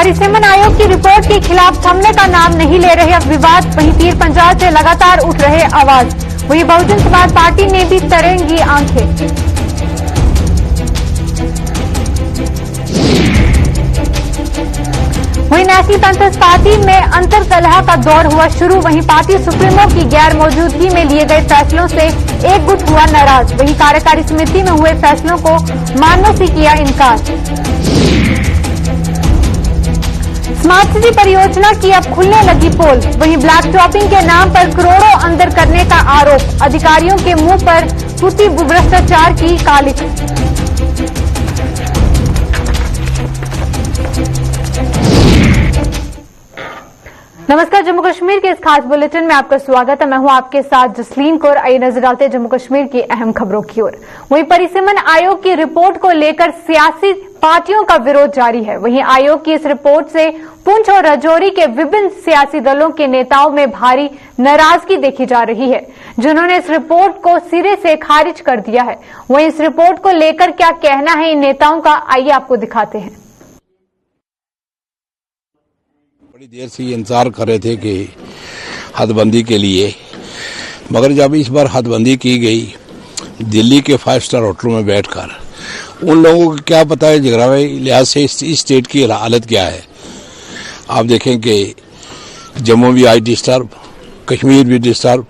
परिसीमन आयोग की रिपोर्ट के खिलाफ थमने का नाम नहीं ले रहे अब विवाद। वहीं पीर पंजाल से लगातार उठ रहे आवाज। वहीं बहुजन समाज पार्टी ने भी तरेंगी आंखें। वहीं नेशनल पीपल्स पार्टी में अंतरकलह का दौर हुआ शुरू। वहीं पार्टी सुप्रीमो की गैर मौजूदगी में लिए गए फैसलों से एक गुट हुआ नाराज। वहीं कार्यकारी समिति में हुए फैसलों को मानने से किया इनकार। स्मार्ट सिटी परियोजना की अब खुलने लगी पोल। वहीं ब्लैक टॉपिंग के नाम पर करोड़ों अंदर करने का आरोप। अधिकारियों के मुंह पर फूटी भ्रष्टाचार की कालिख। नमस्कार, जम्मू कश्मीर के इस खास बुलेटिन में आपका स्वागत है। मैं हूं आपके साथ जसलीन कौर। आइए नजर डालते हैं जम्मू कश्मीर की अहम खबरों की ओर। वहीं परिसीमन आयोग की रिपोर्ट को लेकर सियासी पार्टियों का विरोध जारी है। वहीं आयोग की इस रिपोर्ट से पुंछ और राजौरी के विभिन्न सियासी दलों के नेताओं में भारी नाराजगी देखी जा रही है, जिन्होंने इस रिपोर्ट को सिरे से खारिज कर दिया है। वहीं इस रिपोर्ट को लेकर क्या कहना है इन नेताओं का, आइए आपको दिखाते हैं। बड़ी देर से ये इंतजार कर रहे थे कि हदबंदी के लिए, मगर जब इस बार हदबंदी की गई दिल्ली के 5 स्टार होटलों में बैठकर, उन लोगों को क्या पता है जगरावी लिहाज से इस स्टेट की हालत क्या है। आप देखें कि जम्मू भी आज डिस्टर्ब, कश्मीर भी डिस्टर्ब,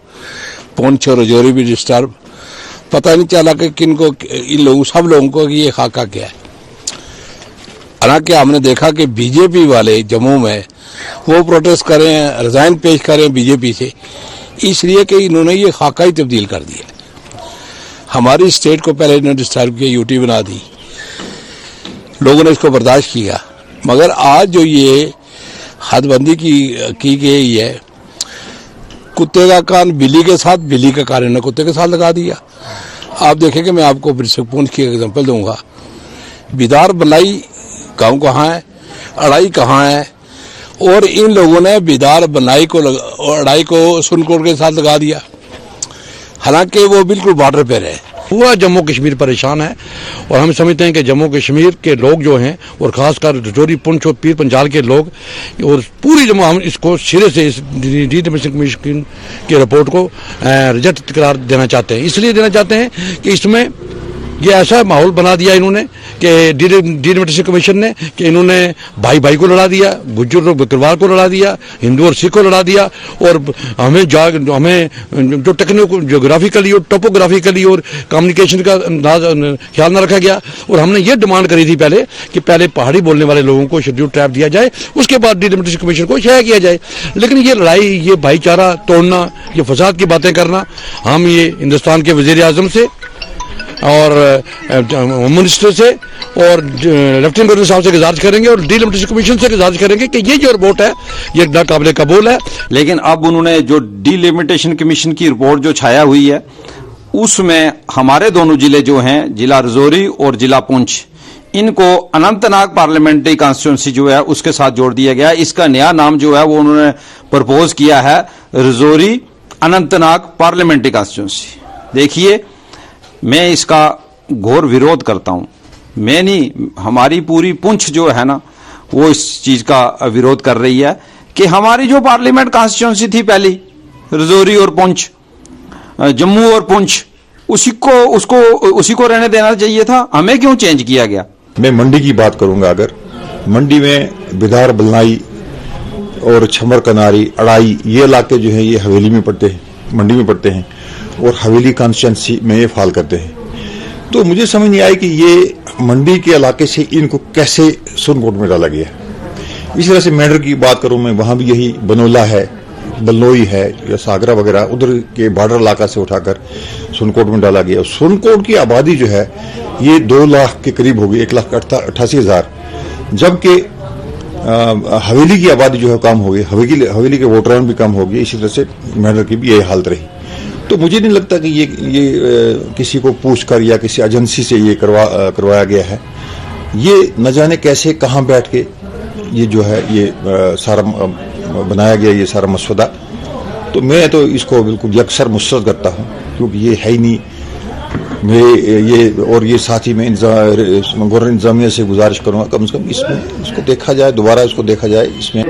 पुंछ और राजौरी भी डिस्टर्ब। पता नहीं चला कि किनको, इन लोगों सब लोगों को ये खाका क्या है। हालांकि हमने देखा कि बीजेपी वाले जम्मू में वो प्रोटेस्ट करें, रिजाइन पेश करें बीजेपी से, इसलिए कि इन्होंने ये खाका ही तब्दील कर दिया। हमारी स्टेट को पहले इन्होंने डिस्टर्ब किया, यूटी बना दी, लोगों ने इसको बर्दाश्त किया। मगर आज जो ये हदबंदी की गई है, कुत्ते का कान बिल्ली के साथ, बिल्ली का कान इन्होंने कुत्ते के साथ लगा दिया। आप देखेंगे, मैं आपको पुंछ की एग्जाम्पल दूंगा। बिदार बनाई गाँव कहाँ है, अड़ाई कहाँ है, और इन लोगों ने बिदार बनाई को और अड़ाई को सुनकोट के साथ लगा दिया, हालांकि वो बिल्कुल बॉर्डर पे रहे। पूरा जम्मू कश्मीर परेशान है और हम समझते हैं कि जम्मू कश्मीर के लोग जो हैं, और खासकर राजौरी, पुंछ और पीर पंजाल के लोग, और पूरी जम्मू, हम इसको सिरे से इस डिलिमिटेशन कमीशन की रिपोर्ट को रिजेक्ट करार देना चाहते हैं। इसलिए देना चाहते हैं कि इसमें ये ऐसा माहौल बना दिया इन्होंने कि डिलिमिटेशन कमीशन ने, कि इन्होंने भाई भाई को लड़ा दिया, गुज्जर और बकरवाल को लड़ा दिया, हिंदू और सिख को लड़ा दिया, और हमें जो जोग्राफिकली और टोपोग्राफिकली और कम्युनिकेशन का ख्याल न रखा गया। और हमने ये डिमांड करी थी पहले कि पहले पहाड़ी बोलने वाले लोगों को शेड्यूल ट्राइब दिया जाए, उसके बाद डिलिमिटेशन कमीशन को शाया किया जाए। लेकिन ये लड़ाई, ये भाईचारा तोड़ना, ये फसाद की बातें करना, हम ये हिंदुस्तान के वजीर आजम से और होम मिनिस्टर से और लेफ्टिनेंट गवर्नर साहब से गुजारिश करेंगे और डिलिमिटेशन कमीशन से गुजारिश करेंगे कि ये जो रिपोर्ट है ये नाकाबिले कबूल है। लेकिन अब उन्होंने जो डिलिमिटेशन कमीशन की रिपोर्ट जो छाया हुई है, उसमें हमारे दोनों जिले जो हैं, जिला राजौरी और जिला पुंछ, इनको अनंतनाग पार्लियामेंट्री कॉन्स्टिट्यूंसी जो है उसके साथ जोड़ दिया गया। इसका नया नाम जो है वो उन्होंने प्रपोज किया है, राजौरी अनंतनाग पार्लियामेंट्री कॉन्स्टिट्यूंसी। देखिए, मैं इसका घोर विरोध करता हूं। मैं नहीं, हमारी पूरी पुंछ जो है ना, वो इस चीज का विरोध कर रही है कि हमारी जो पार्लियामेंट कॉन्स्टिट्यूंसी थी पहली, राजौरी और पुंछ, जम्मू और पुंछ, उसी को रहने देना चाहिए था। हमें क्यों चेंज किया गया? मैं मंडी की बात करूंगा। अगर मंडी में बिदार, बलनाई और छमर कनारी, अड़ाई, ये इलाके जो है ये हवेली में पड़ते हैं, मंडी में पड़ते हैं, और हवेली कॉन्स्टिट्यूंसी में ये फाल करते हैं। तो मुझे समझ नहीं आई कि ये मंडी के इलाके से इनको कैसे सुनकोट में डाला गया। इसी तरह से मेंढर की बात करूं मैं, वहां भी यही बनोला है, बलनोई है या सागरा वगैरह, उधर के बॉर्डर इलाका से उठाकर सुनकोट में डाला गया। सुनकोट की आबादी जो है ये 2 लाख के करीब होगी, 1,88,000, जबकि हवेली की आबादी जो है कम हो गई, हवेली के वोटरान भी कम हो गए। इसी तरह से मेंढर की भी यही हालत रही। तो मुझे नहीं लगता कि ये किसी को पूछकर या किसी एजेंसी से ये करवाया गया है। ये न जाने कैसे, कहां बैठ के ये जो है ये सारा बनाया गया, ये सारा मसौदा। तो मैं तो इसको बिल्कुल यकसर मुस्तरद करता हूं, क्योंकि ये है ही नहीं ये साथ ही में गवर्नर इंतजामिया से गुजारिश करूंगा कम से कम इसमें इसको देखा जाए, दोबारा इसको देखा जाए। इसमें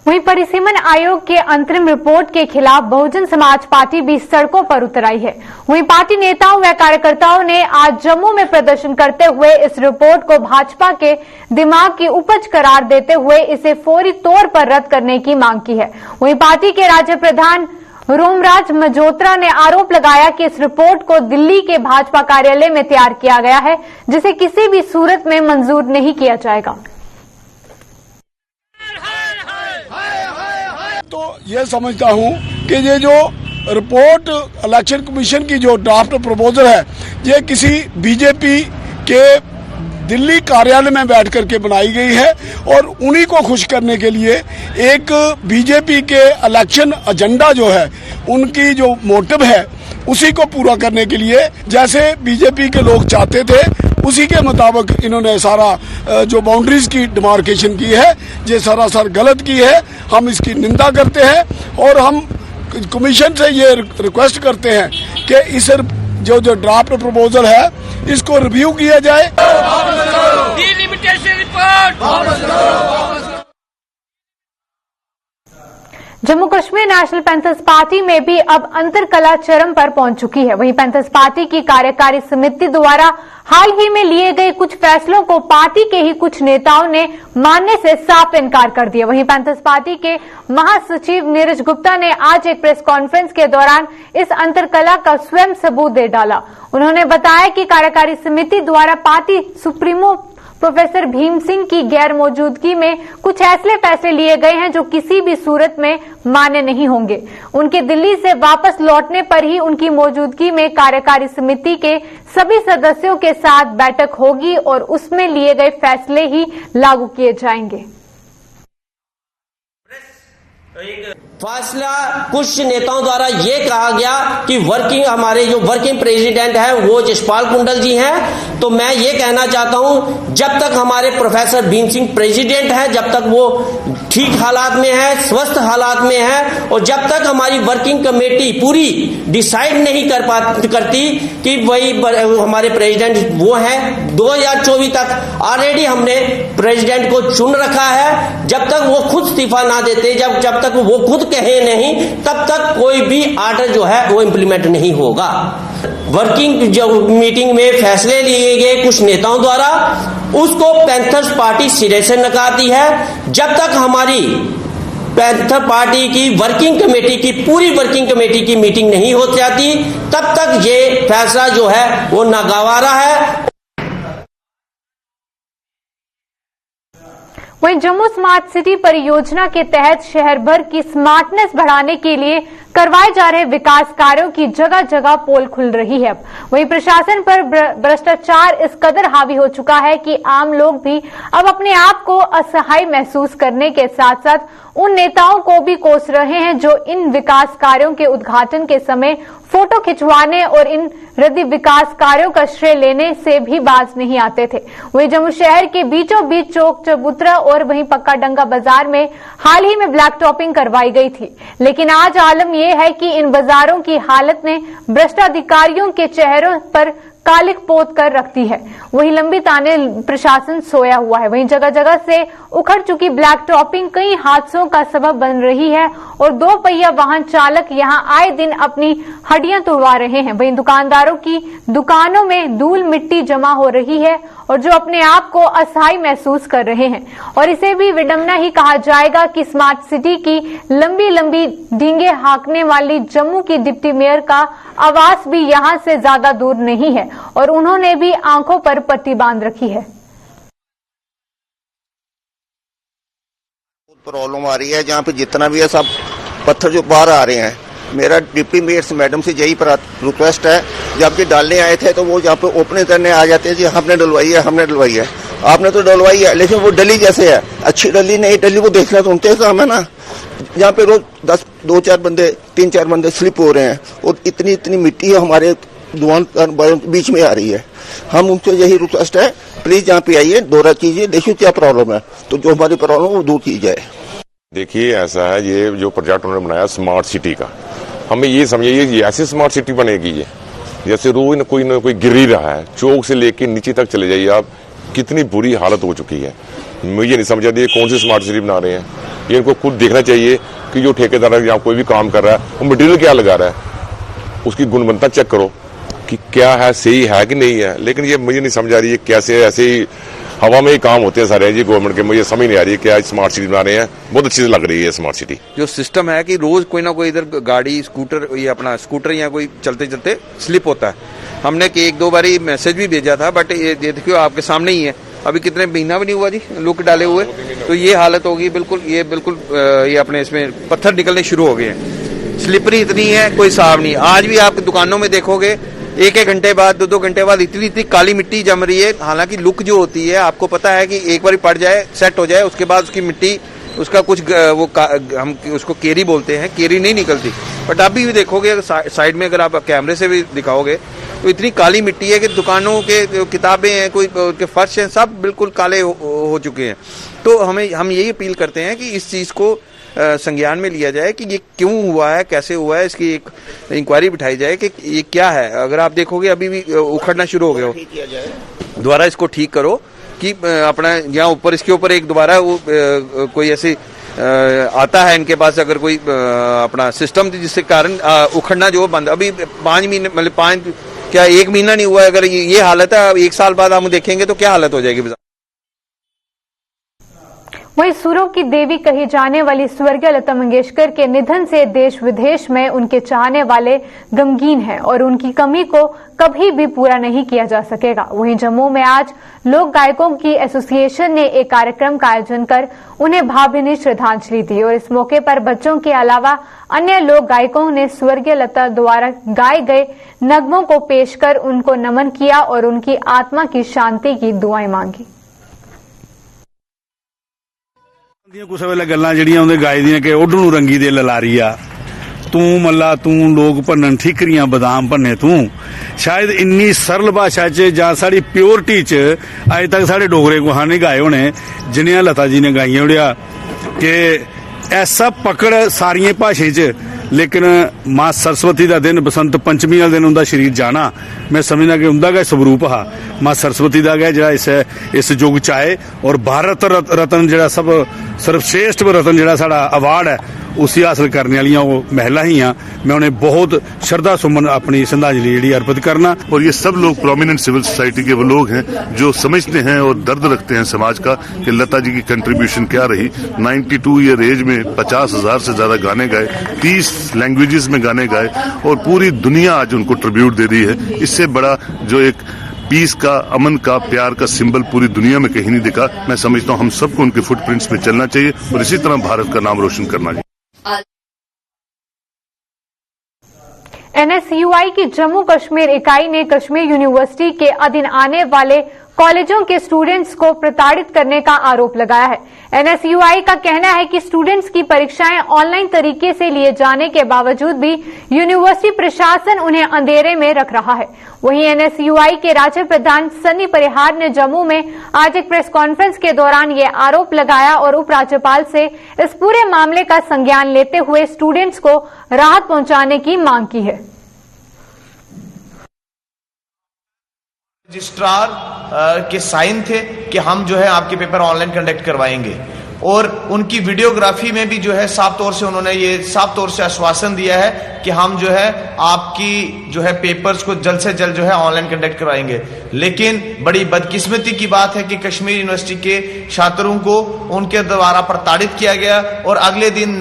वहीं परिसीमन आयोग के अंतरिम रिपोर्ट के खिलाफ बहुजन समाज पार्टी भी सड़कों पर उतर आई है। वहीं पार्टी नेताओं व कार्यकर्ताओं ने आज जम्मू में प्रदर्शन करते हुए इस रिपोर्ट को भाजपा के दिमाग की उपज करार देते हुए इसे फौरी तौर पर रद्द करने की मांग की है। वहीं पार्टी के राज्य प्रधान रोमराज मजोत्रा ने आरोप लगाया कि इस रिपोर्ट को दिल्ली के भाजपा कार्यालय में तैयार किया गया है, जिसे किसी भी सूरत में मंजूर नहीं किया जाएगा। तो ये समझता हूं कि ये जो रिपोर्ट इलेक्शन कमीशन की जो ड्राफ्ट प्रपोजल है, ये किसी बीजेपी के दिल्ली कार्यालय में बैठ करके बनाई गई है और उन्हीं को खुश करने के लिए एक बीजेपी के इलेक्शन एजेंडा जो है, उनकी जो मोटिव है, उसी को पूरा करने के लिए जैसे बीजेपी के लोग चाहते थे उसी के मुताबिक इन्होंने सारा जो बाउंड्रीज की डिमार्केशन की है, ये सरासर गलत की है। हम इसकी निंदा करते हैं और हम कमीशन से ये रिक्वेस्ट करते हैं कि इस जो ड्राफ्ट प्रपोजल है इसको रिव्यू किया जाए। Delimitation report. Jammu Kashmir national panthers party में भी अब अंतरकला चरम पर पहुंच चुकी है। वहीं पैंथर्स पार्टी की कार्यकारी समिति द्वारा हाल ही में लिए गए कुछ फैसलों को पार्टी के ही कुछ नेताओं ने मानने से साफ इनकार कर दिया। वहीं पैंथर्स पार्टी के महासचिव नीरज गुप्ता ने आज एक प्रेस कॉन्फ्रेंस के दौरान इस अंतरकला का स्वयं सबूत दे डाला। उन्होंने बताया कि कार्यकारी समिति द्वारा party supremo professor Bhim Singh की गैर मौजूदगी में कुछ ऐसे फैसले लिए गए हैं जो किसी भी सूरत में मान्य नहीं होंगे। उनके दिल्ली से वापस लौटने पर ही उनकी मौजूदगी में कार्यकारी समिति के सभी सदस्यों के साथ बैठक होगी और उसमें लिए गए फैसले ही लागू किए जाएंगे। फैसला कुछ नेताओं द्वारा ये कहा गया कि हमारे जो वर्किंग प्रेसिडेंट हैं वो जसपाल कुंडल जी हैं। तो मैं ये कहना चाहता हूं, जब तक हमारे प्रोफेसर भीम सिंह प्रेसिडेंट हैं, जब तक वो ठीक हालात में है, स्वस्थ हालात में है, और जब तक हमारी वर्किंग कमेटी पूरी डिसाइड नहीं करती कि वही हमारे प्रेसिडेंट वो हैं, 2024 तक ऑलरेडी हमने प्रेसिडेंट को चुन रखा है। जब तक वो खुद इस्तीफा ना देते, जब तक वो खुद कहे नहीं, तब तक कोई भी आर्डर जो है वो इम्प्लीमेंट नहीं होगा। वर्किंग जो मीटिंग में फैसले लिए गए कुछ नेताओं द्वारा, उसको पैंथर्स पार्टी सिरे से नकारती है। जब तक हमारी पैंथर पार्टी की वर्किंग कमेटी की पूरी वर्किंग कमेटी की मीटिंग नहीं हो जाती, तब तक ये फैसला जो है वो नागवारा है। वहीं जम्मू स्मार्ट सिटी परियोजना के तहत शहर भर की स्मार्टनेस बढ़ाने के लिए करवाए जा रहे विकास कार्यों की जगह जगह पोल खुल रही है। वहीं प्रशासन पर भ्रष्टाचार इस कदर हावी हो चुका है कि आम लोग भी अब अपने आप को असहाय महसूस करने के साथ साथ उन नेताओं को भी कोस रहे हैं जो इन विकास कार्यों के उद्घाटन के समय फोटो खिंचवाने और इन रद्दी विकास कार्यों का श्रेय लेने से भी बाज नहीं आते थे। वहीं जम्मू शहर के बीचों बीच चौक चबूतरा और वहीं पक्का डंगा बाजार में हाल ही में ब्लैक टॉपिंग करवाई गई थी, लेकिन आज आलम यह है कि इन बाजारों की हालत ने भ्रष्टाधिकारियों के चेहरों पर कालिक पोत कर रखती है। वहीं लंबी ताने प्रशासन सोया हुआ है। वहीं जगह जगह से उखड़ चुकी ब्लैक टॉपिंग कई हादसों का सबब बन रही है और 2 पहिया वाहन चालक यहां आए दिन अपनी हड्डियां तुड़वा रहे हैं। वहीं दुकानदारों की दुकानों में धूल मिट्टी जमा हो रही है और जो अपने आप को असहाय महसूस कर रहे हैं। और इसे भी विडंबना ही कहा जाएगा कि स्मार्ट सिटी की लंबी लंबी डींगे हाँकने वाली जम्मू की डिप्टी मेयर का आवास भी यहां से ज्यादा दूर नहीं है और उन्होंने भी आंखों पर पट्टी बांध रखी है। प्रॉब्लम आ रही है जहाँ पे जितना भी है सब पत्थर जो बाहर आ रहे हैं। मेरा डिप्टी मेयर मैडम से यही रिक्वेस्ट है, जब ये डालने आए थे तो वो जहाँ पे ओपनिंग करने आ जाते हैं जी हमने डलवाई है, हमने डलवाई है। आपने तो डलवाई है, लेकिन वो डली जैसे है, अच्छी डली नहीं डली वो देखना तो उनके काम है ना। यहाँ पे रोज 2-4 बंदे 3-4 बंदे स्लिप हो रहे हैं और इतनी मिट्टी हमारे दुकान बीच में आ रही है। हम उनसे यही रिक्वेस्ट है, प्लीज यहाँ पे आइए, दौरा कीजिए, देखिए क्या प्रॉब्लम है, तो जो हमारी प्रॉब्लम है वो दूर की जाए। देखिए ऐसा है, ये जो प्रोजेक्ट उन्होंने बनाया स्मार्ट सिटी का, हमें ये समझिए ये ऐसी स्मार्ट सिटी बनेगी ये, जैसे रोज न कोई गिर ही रहा है, चौक से लेके नीचे तक चले जाइए आप, कितनी बुरी हालत हो चुकी है। मुझे नहीं समझ आती कौन सी स्मार्ट सिटी बना रहे हैं। ये इनको खुद देखना चाहिए कि जो ठेकेदार है या कोई भी काम कर रहा है वो मटेरियल क्या लगा रहा है, उसकी गुणवत्ता चेक करो कि क्या है, सही है कि नहीं है। लेकिन ये मुझे नहीं समझ आ रही है कैसे ऐसे ही हवा में ही काम होते हैं सारे जी गवर्नमेंट के। मुझे समझ नहीं आ रही है क्या स्मार्ट सिटी बना रहे हैं। बहुत अच्छी लग रही है स्मार्ट सिटी। जो सिस्टम है कि रोज कोई ना कोई इधर गाड़ी स्कूटर या कोई चलते चलते स्लिप होता है। हमने कि 1-2 बारी मैसेज भी भेजा था, बट ये देखियो आपके सामने ही है, अभी कितने महीना भी नहीं हुआ जी लुक डाले हुए, तो ये हालत होगी बिल्कुल। ये अपने इसमें पत्थर निकलने शुरू हो गए हैं, स्लिपरी इतनी है कोई हिसाब नहीं। आज भी आप दुकानों में देखोगे 1-1 घंटे बाद 2-2 घंटे बाद इतनी काली मिट्टी जम रही है। हालांकि लुक जो होती है आपको पता है कि एक बार पड़ जाए सेट हो जाए, उसके बाद उसकी मिट्टी उसका कुछ हम उसको केरी बोलते हैं, केरी नहीं निकलती। बट अभी भी देखोगे साइड में अगर आप कैमरे से भी दिखाओगे तो इतनी काली मिट्टी है कि दुकानों के जो किताबें हैं, कोई के फर्श हैं, सब बिल्कुल काले हो चुके हैं। तो हम यही अपील करते हैं कि इस चीज को संज्ञान में लिया जाए कि ये क्यों हुआ है, कैसे हुआ है, इसकी एक इंक्वायरी बिठाई जाए कि ये क्या है। अगर आप देखोगे अभी भी उखड़ना शुरू हो गया हो, दोबारा इसको ठीक करो कि अपना यहाँ ऊपर इसके ऊपर एक दोबारा वो कोई ऐसी आता है इनके पास अगर कोई अपना सिस्टम जिसके कारण उखड़ना जो बंद। अभी 5 महीने मतलब 1 महीना नहीं हुआ, अगर ये हालत है 1 साल बाद हम देखेंगे तो क्या हालत हो जाएगी। वहीं सुरों की देवी कही जाने वाली स्वर्गीय लता मंगेशकर के निधन से देश विदेश में उनके चाहने वाले गमगीन हैं और उनकी कमी को कभी भी पूरा नहीं किया जा सकेगा। वहीं जम्मू में आज लोक गायकों की एसोसिएशन ने एक कार्यक्रम का आयोजन कर उन्हें भावभीनी श्रद्धांजलि दी और इस मौके पर बच्चों के अलावा अन्य लोक गायकों ने स्वर्गीय लता द्वारा गाए गए नगमों को पेश कर उनको नमन किया और उनकी आत्मा की शांति की दुआएं मांगी। कुछ वेले गल्लां जिहड़ियां उहदे गाए दियां कि ओढ नूं रंगी दे ललारी आ, तू मल्ला तू लोग भन्नन ठीकरियां बदाम भन्ने तू। शायद इन्नी सरल भाशा च जां साड़ी प्योरिटी च अज तक साढ़े डोगरे गुहां ने गाए होने जिन्नियां लता जी ने गाइयां उड़िया कि ऐसा पकड़ सारियां भाषा च। लेकिन मां सरस्वती का दिन बसंत पंचमी वाले दिन उनका शरीर जाना मैं समझना कि उनका गै स्वरूप हा मां सरस्वती का गै जरा इस युग च आए और भारत रत्न जरा सब सर्वश्रेष्ठ रत्न जरा साड़ा अवार्ड है उसी हासिल करने वालियां वो महिला ही हैं। मैं उन्हें बहुत श्रद्धा सुमन अपनी श्रद्धांजलि जी अर्पित करना। और ये सब लोग प्रोमिनेंट सिविल सोसाइटी के वो लोग हैं जो समझते हैं और दर्द रखते हैं समाज का कि लता जी की कंट्रीब्यूशन क्या रही। 92 ईयर एज में 50,000 से ज्यादा गाने गाए, 30 लैंग्वेजेस में गाने गाए और पूरी दुनिया आज उनको ट्रिब्यूट दे रही है। इससे बड़ा जो एक पीस का, अमन का, प्यार का सिंबल पूरी दुनिया में कहीं नहीं दिखा। मैं समझता हूँ हम सबको उनके फुटप्रिंट्स में चलना चाहिए और इसी तरह भारत का नाम रोशन करना चाहिए। एनएसयूआई की जम्मू कश्मीर इकाई ने कश्मीर यूनिवर्सिटी के अधीन आने वाले कॉलेजों के स्टूडेंट्स को प्रताड़ित करने का आरोप लगाया है। एनएसयूआई का कहना है कि स्टूडेंट्स की परीक्षाएं ऑनलाइन तरीके से लिए जाने के बावजूद भी यूनिवर्सिटी प्रशासन उन्हें अंधेरे में रख रहा है। वहीं एनएसयूआई के राज्य प्रधान सन्नी परिहार ने जम्मू में आज एक प्रेस कॉन्फ्रेंस के दौरान ये आरोप लगाया और उपराज्यपाल से इस पूरे मामले का संज्ञान लेते हुए स्टूडेंट्स को राहत पहुंचाने की मांग की है। रजिस्ट्रार के साइन थे कि हम जो है आपके पेपर ऑनलाइन कंडक्ट करवाएंगे और उनकी वीडियोग्राफी में भी जो है साफ तौर से उन्होंने ये साफ तौर से आश्वासन दिया है कि हम जो है आपकी जो है पेपर्स को जल्द से जल्द जो है ऑनलाइन कंडक्ट करवाएंगे। लेकिन बड़ी बदकिस्मती की बात है कि कश्मीर यूनिवर्सिटी के छात्रों को उनके द्वारा प्रताड़ित किया गया और अगले दिन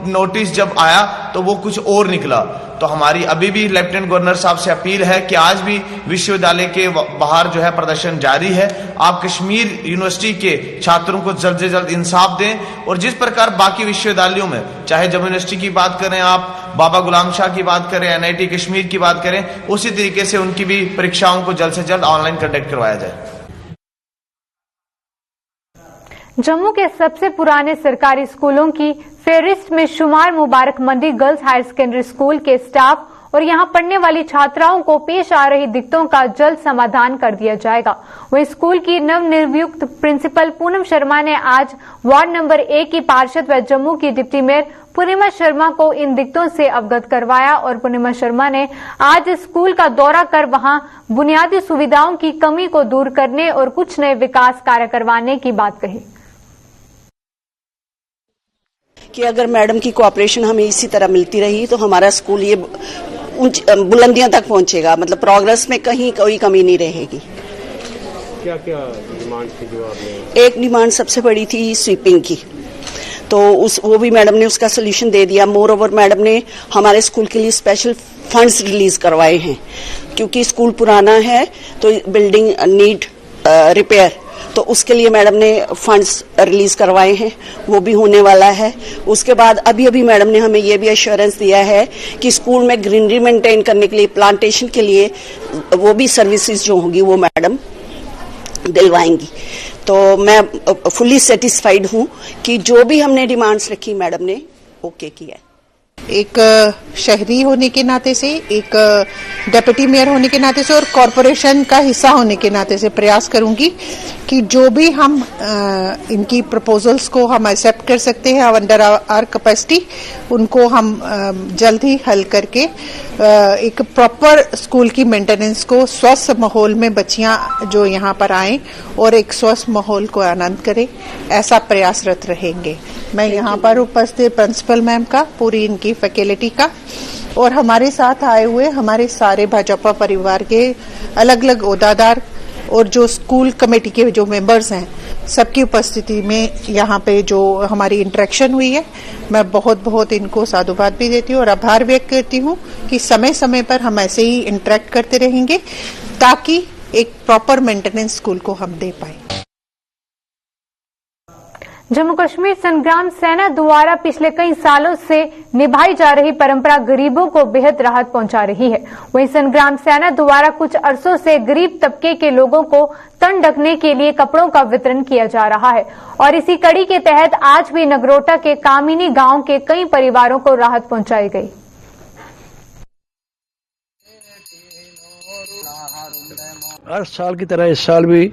नोटिस जब आया तो वो कुछ और निकला। तो हमारी अभी भी लेफ्टिनेंट गवर्नर साहब से अपील है कि आज भी विश्वविद्यालय के बाहर जो है प्रदर्शन जारी है। आप कश्मीर यूनिवर्सिटी के छात्रों को जल्द से जल्द इंसाफ दें और जिस प्रकार बाकी विश्वविद्यालयों में, चाहे जम्मू यूनिवर्सिटी की बात करें, आप बाबा गुलाम शाह की बात करें, एनआईटी कश्मीर की बात करें, उसी तरीके से उनकी भी परीक्षाओं को जल्द से जल्द ऑनलाइन कंडक्ट करवाया जाए। जम्मू के सबसे पुराने सरकारी स्कूलों की फेहरिस्त में शुमार Mubarak Mandi girls higher secondary school के स्टाफ और यहां पढ़ने वाली छात्राओं को पेश आ रही दिक्कतों का जल्द समाधान कर दिया जाएगा। वहीं स्कूल की नवनियुक्त प्रिंसिपल पूनम शर्मा ने आज वार्ड नंबर 1 की पार्षद व जम्मू की डिप्टी मेयर पूर्णिमा शर्मा को इन दिक्कतों से अवगत करवाया और पूर्णिमा शर्मा ने आज स्कूल का दौरा कर वहां बुनियादी सुविधाओं की कमी को दूर करने और कुछ नए विकास कार्य करवाने की बात कही कि अगर मैडम की कोऑपरेशन हमें इसी तरह मिलती रही तो हमारा स्कूल ये बुलंदियों तक पहुंचेगा, मतलब प्रोग्रेस में कहीं कोई कमी नहीं रहेगी। क्या क्या डिमांड थी जो आपने? एक डिमांड सबसे बड़ी थी स्वीपिंग की, तो वो भी मैडम ने उसका सोल्यूशन दे दिया। मोर ओवर मैडम ने हमारे स्कूल के लिए स्पेशल फंड्स रिलीज करवाए हैं, क्योंकि स्कूल पुराना है तो बिल्डिंग नीड रिपेयर, तो उसके लिए मैडम ने फंड्स रिलीज करवाए हैं, वो भी होने वाला है। उसके बाद अभी मैडम ने हमें ये भी एश्योरेंस दिया है कि स्कूल में ग्रीनरी मेंटेन करने के लिए, प्लांटेशन के लिए वो भी सर्विसेज जो होगी वो मैडम दिलवाएंगी। तो मैं फुली सेटिस्फाइड हूं कि जो भी हमने डिमांड्स रखी मैडम ने ओके किया। एक शहरी होने के नाते से, एक डेप्यूटी मेयर होने के नाते से और कॉरपोरेशन का हिस्सा होने के नाते से प्रयास करूंगी कि जो भी हम इनकी प्रपोजल्स को हम एक्सेप्ट कर सकते हैं अंडर आवर कैपेसिटी, उनको हम जल्द ही हल करके एक प्रॉपर स्कूल की मेंटेनेंस को, स्वस्थ माहौल में बच्चियां जो यहाँ पर आएं और एक स्वस्थ माहौल को आनंद करें, ऐसा प्रयासरत रहेंगे। मैं यहाँ पर उपस्थित प्रिंसिपल मैम का, पूरी इनकी फैकल्टी का और हमारे साथ आए हुए हमारे सारे भाजपा परिवार के अलग अलग ओहदेदार और जो स्कूल कमेटी के जो मेंबर्स हैं, सबकी उपस्थिति में यहाँ पे जो हमारी इंटरेक्शन हुई है, मैं बहुत बहुत इनको साधुवाद भी देती हूँ और आभार व्यक्त करती हूँ कि समय समय पर हम ऐसे ही इंटरेक्ट करते रहेंगे ताकि एक प्रॉपर मेंटेनेंस स्कूल को हम दे पाए। जम्मू कश्मीर संग्राम सेना द्वारा पिछले कई सालों से निभाई जा रही परंपरा गरीबों को बेहद राहत पहुंचा रही है। वहीं संग्राम सेना द्वारा कुछ अरसों से गरीब तबके के लोगों को तन ढकने के लिए कपड़ों का वितरण किया जा रहा है और इसी कड़ी के तहत आज भी नगरोटा के कामिनी गांव के कई परिवारों को राहत पहुंचाई गई। हर साल की तरह इस साल भी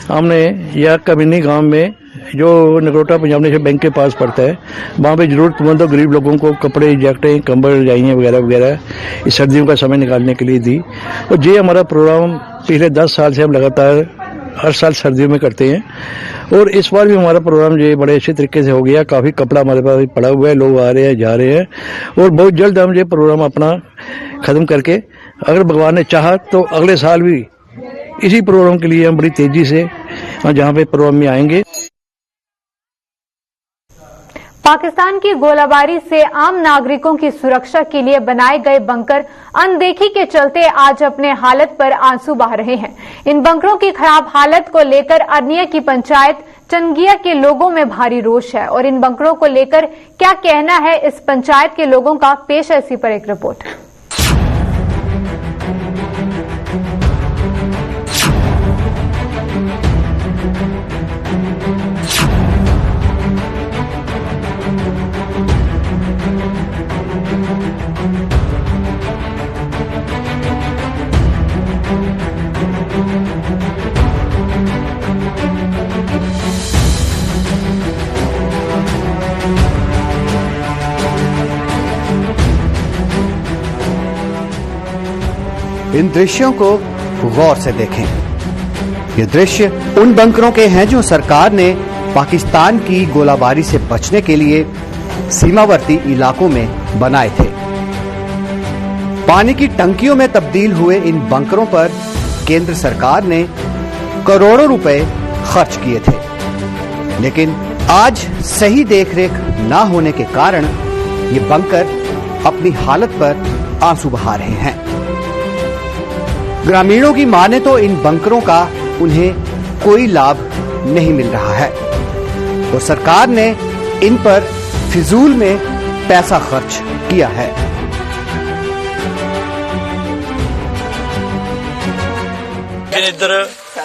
हमने यह कामिनी गांव में जो नगरोटा पंजाब नेशनल बैंक के पास पड़ता है, वहाँ पे जरूरतमंद और गरीब लोगों को कपड़े, जैकेटें, कंबल, रजाइयाँ वगैरह वगैरह इस सर्दियों का समय निकालने के लिए दी। और ये हमारा प्रोग्राम पिछले 10 साल से हम लगातार हर साल सर्दियों में करते हैं और इस बार भी हमारा प्रोग्राम ये बड़े अच्छे तरीके से हो गया। काफ़ी कपड़ा हमारे पास पड़ा हुआ है, लोग आ रहे हैं, जा रहे हैं और बहुत जल्द हम ये प्रोग्राम अपना ख़त्म करके, अगर भगवान ने चाहा तो अगले साल भी इसी प्रोग्राम के लिए हम बड़ी तेजी से जहाँ पे प्रोग्राम में आएंगे। पाकिस्तान की गोलाबारी से आम नागरिकों की सुरक्षा के लिए बनाए गए बंकर अनदेखी के चलते आज अपने हालत पर आंसू बहा रहे हैं। इन बंकरों की खराब हालत को लेकर अरनिया की पंचायत चंगिया के लोगों में भारी रोष है और इन बंकरों को लेकर क्या कहना है इस पंचायत के लोगों का, पेश है इसी पर एक रिपोर्ट। इन दृश्यों को गौर से देखें। ये दृश्य उन बंकरों के हैं जो सरकार ने पाकिस्तान की गोलाबारी से बचने के लिए सीमावर्ती इलाकों में बनाए थे। पानी की टंकियों में तब्दील हुए इन बंकरों पर केंद्र सरकार ने करोड़ों रुपए खर्च किए थे, लेकिन आज सही देखरेख न होने के कारण ये बंकर अपनी हालत पर आंसू बहा रहे हैं। ग्रामीणों की माने तो इन बंकरों का उन्हें कोई लाभ नहीं मिल रहा है और सरकार ने इन पर फिजूल में पैसा खर्च किया है। इधर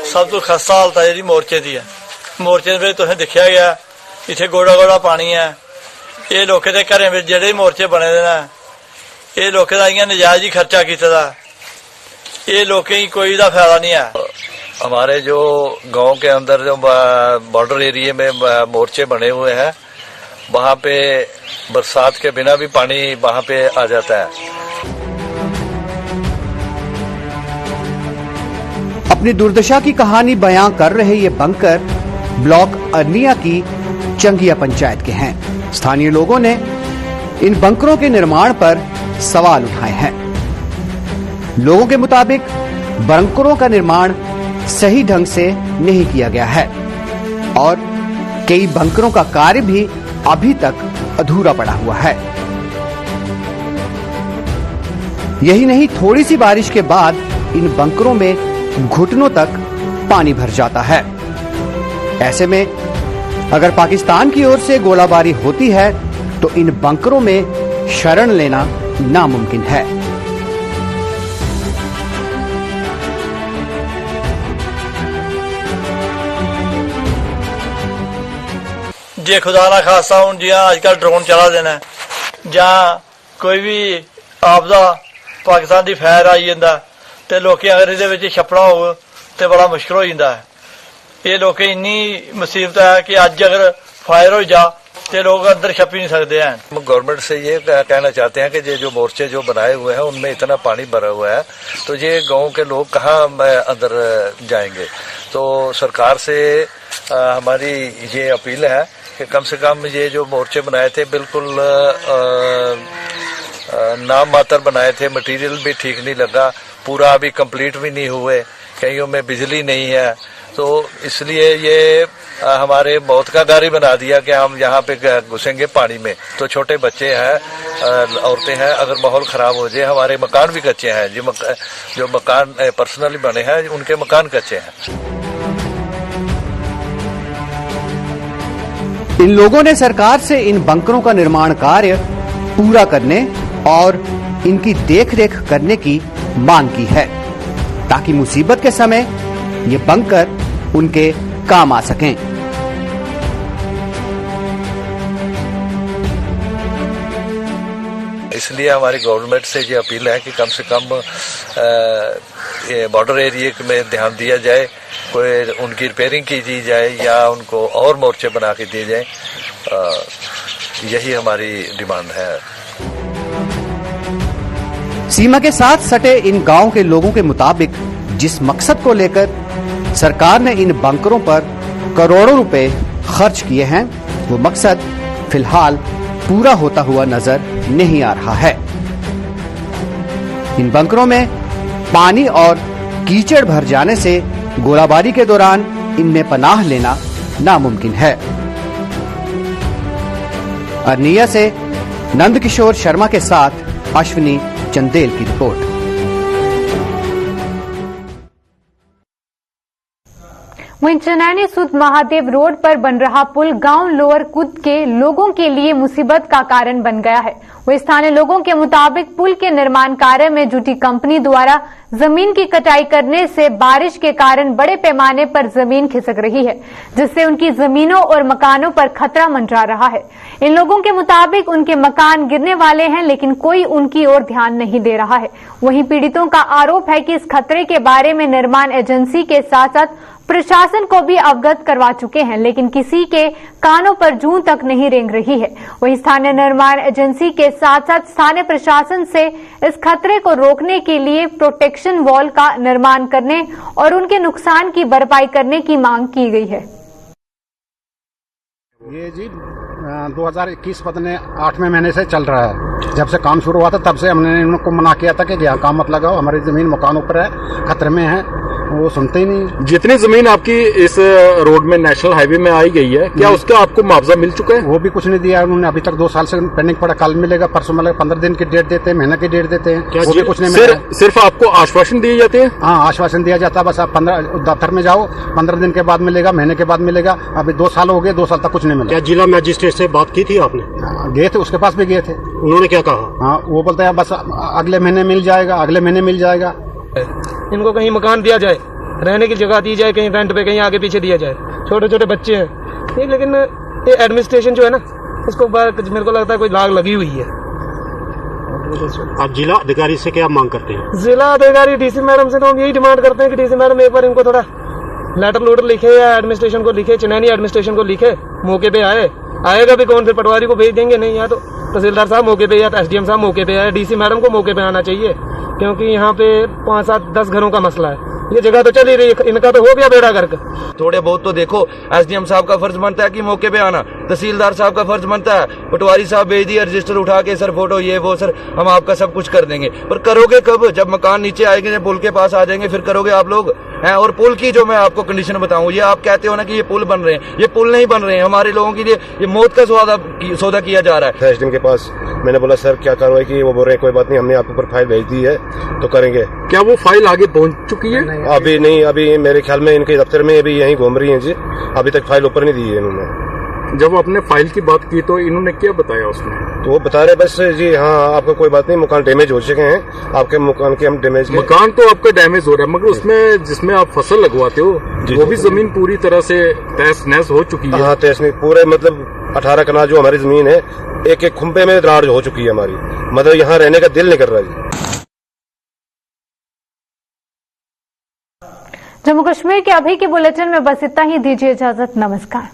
सब तो खस्ता हालत है जी मोर्चे की है। मोर्चे में तुसें देखा गया इतने गोड़ा गोड़ा पानी है। ये लोगों के घर में जेडे मोर्चे बने हैं ये लोगों का इयां नजायज ही खर्चा किया, ये लोगों की कोई दा फायदा नहीं है। हमारे जो गांव के अंदर जो बॉर्डर एरिया में मोर्चे बने हुए हैं, वहां पे बरसात के बिना भी पानी वहां पे आ जाता है। अपनी दुर्दशा की कहानी बयां कर रहे ये बंकर ब्लॉक अरनिया की चंगिया पंचायत के हैं। स्थानीय लोगों ने इन बंकरों के निर्माण पर सवाल उठाए हैं। लोगों के मुताबिक बंकरों का निर्माण सही ढंग से नहीं किया गया है और कई बंकरों का कार्य भी अभी तक अधूरा पड़ा हुआ है। यही नहीं, थोड़ी सी बारिश के बाद इन बंकरों में घुटनों तक पानी भर जाता है। ऐसे में अगर पाकिस्तान की ओर से गोलाबारी होती है तो इन बंकरों में शरण लेना नामुमकिन है। जे खुदा ना खासा हूं जियां आजकल ड्रोन चला देना जहां कोई भी आपदा पाकिस्तान की फैर आई जाता तो लोग अगर ये छपना हो तो बड़ा मुश्किल हो जाता है। ये लोग इन्नी मुसीबत है कि अज अगर फायर हो जा तो लोग अंदर छप ही नहीं सकते हैं। हम गवर्नमेंट से ये कहना चाहते हैं कि ये जो मोर्चे जो बनाए हुए हैं उनमें इतना पानी भरा हुआ है तो ये गांव के लोग कहाँ अंदर जाएंगे। तो सरकार से हमारी ये अपील है कि कम से कम ये जो मोर्चे बनाए थे बिल्कुल नाम मात्र बनाए थे, मटेरियल भी ठीक नहीं लगा, पूरा अभी कंप्लीट भी नहीं हुए, कईयों में बिजली नहीं है। तो इसलिए ये हमारे मौत का गारी बना दिया कि हम यहाँ पे घुसेंगे पानी में। तो छोटे बच्चे हैं, औरतें हैं, अगर माहौल खराब हो जाए, हमारे मकान भी कच्चे हैं, जो मकान पर्सनली बने हैं उनके मकान कच्चे हैं। इन लोगों ने सरकार से इन बंकरों का निर्माण कार्य पूरा करने और इनकी देखरेख करने की मांग की है ताकि मुसीबत के समय ये बंकर उनके काम आ सकें। इसलिए हमारी गवर्नमेंट से ये अपील है कि कम से कम बॉर्डर एरिया में ध्यान दिया जाए, कोई उनकी रिपेयरिंग की जाए या उनको और मोर्चे बना के दिए जाए। यही हमारी डिमांड है। सीमा के साथ सटे इन गांव के लोगों के मुताबिक जिस मकसद को लेकर सरकार ने इन बंकरों पर करोड़ों रुपए खर्च किए हैं वो मकसद फिलहाल पूरा होता हुआ नजर नहीं आ रहा है। इन बंकरों में पानी और कीचड़ भर जाने से गोलाबारी के दौरान इनमें पनाह लेना नामुमकिन है। अरनिया से नंदकिशोर शर्मा के साथ अश्विनी चंदेल की रिपोर्ट। वहीं चनैनी सुध महादेव रोड पर बन रहा पुल गांव लोअर कुद के लोगों के लिए मुसीबत का कारण बन गया है। वहीं स्थानीय लोगों के मुताबिक पुल के निर्माण कार्य में जुटी कंपनी द्वारा जमीन की कटाई करने से बारिश के कारण बड़े पैमाने पर जमीन खिसक रही है, जिससे उनकी जमीनों और मकानों पर खतरा मंडरा रहा है। इन लोगों के मुताबिक उनके मकान गिरने वाले हैं लेकिन कोई उनकी ओर ध्यान नहीं दे रहा है। वहीं पीड़ितों का आरोप है कि इस खतरे के बारे में निर्माण एजेंसी के साथ साथ प्रशासन को भी अवगत करवा चुके हैं लेकिन किसी के कानों पर जूं तक नहीं रेंग रही है। वहीं स्थानीय निर्माण एजेंसी के साथ साथ स्थानीय प्रशासन से इस खतरे को रोकने के लिए प्रोटेक्शन वॉल का निर्माण करने और उनके नुकसान की भरपाई करने की मांग की गई है। ये जी 2021 पता नहीं 8वें महीने से चल रहा है। जब से काम शुरू हुआ था तब से हमने इनको मना किया था कि यहाँ काम मत लगाओ, हमारी जमीन मकानों पर है, खतरे में है, वो सुनते ही नहीं। जितनी जमीन आपकी इस रोड में नेशनल हाईवे में आई गई है, क्या उसका आपको मुआवजा मिल चुका है? वो भी कुछ नहीं दिया उन्होंने, अभी तक 2 साल से पेंडिंग पड़ा। कल मिलेगा, परसों मिलेगा, 15 दिन की डेट देते हैं, महीने की डेट देते हैं, वो भी कुछ नहीं मिला। सिर्फ आपको आश्वासन दिए जाते हैं? हाँ, आश्वासन दिया जाता है, बस आप 15 दफ्तर में जाओ, 15 दिन के बाद मिलेगा, महीने के बाद मिलेगा। अभी 2 साल हो गए, 2 साल तक कुछ नहीं मिला। क्या जिला मजिस्ट्रेट से बात की थी आपने? गए थे, उसके पास भी गए थे। उन्होंने क्या कहा? हाँ, वो बोलते हैं बस अगले महीने मिल जाएगा, अगले महीने मिल जाएगा। इनको कहीं मकान दिया जाए, रहने की जगह दी जाए, कहीं रेंट पे, कहीं आगे पीछे दिया जाए। छोटे छोटे बच्चे हैं ठीक, लेकिन ये एडमिनिस्ट्रेशन जो है ना, इसको मेरे को लगता है कोई लाग लगी हुई है। आप जिला अधिकारी से क्या मांग करते हैं? जिला अधिकारी डीसी मैडम से तो हम यही डिमांड करते हैं कि डीसी मैडम एक बार इनको थोड़ा लेटर लूटर लिखे या एडमिनिस्ट्रेशन को लिखे, चनैनी एडमिनिस्ट्रेशन को लिखे, मौके पे आएगा भी कौन, फिर पटवारी को भेज देंगे। नहीं, या तो तहसीलदार साहब मौके पे या एसडीएम साहब मौके पे आए, डीसी मैडम को मौके पे आना चाहिए, क्योंकि यहाँ पे 5, 7, 10 घरों का मसला है। ये जगह तो चल ही रही है, इनका तो हो गया बेड़ा गर्क। थोड़े बहुत तो देखो, एसडीएम साहब का फर्ज बनता है कि मौके पे आना, तहसीलदार साहब का फर्ज बनता है, पटवारी साहब भेज दिया रजिस्टर उठा के, सर फोटो ये वो, सर हम आपका सब कुछ कर देंगे। पर करोगे कब? जब मकान नीचे आएंगे, जब पुल के पास आ जाएंगे, फिर करोगे आप लोग हैं। और पुल की जो मैं आपको कंडीशन बताऊं, ये आप कहते हो ना कि ये पुल बन रहे हैं, ये पुल नहीं बन रहे हैं, हमारे लोगों के लिए ये मौत का सौदा किया जा रहा है। एसडीएम के पास मैंने बोला सर क्या कार्रवाई की, वो बोल रहे हैं कोई बात नहीं, हमने आपके ऊपर फाइल भेज दी है तो करेंगे। क्या वो फाइल आगे पहुंच चुकी है? अभी नहीं, अभी मेरे ख्याल में इनके दफ्तर में अभी यहीं घूम रही हैं जी, अभी तक फाइल ऊपर नहीं दी है इन्होंने। जब आपने फाइल की बात की तो इन्होंने क्या बताया उसमें? तो वो बता रहे बस जी हाँ आपका कोई बात नहीं, मकान डैमेज हो चुके हैं, आपके मकान के हम डैमेज। मकान तो आपका डैमेज हो रहा है, मगर उसमें जिसमें आप फसल लगवाते हो वो भी जमीन पूरी तरह से तहस नहस हो चुकी है। हाँ तहस नहीं, पूरे मतलब 18 कनाल जो हमारी जमीन है, एक एक खुम्बे में दरार हो चुकी है हमारी, मतलब यहाँ रहने का दिल नहीं कर रहा जी। जम्मू कश्मीर के अभी के बुलेटिन में बस इतना ही, दीजिए इजाजत, नमस्कार।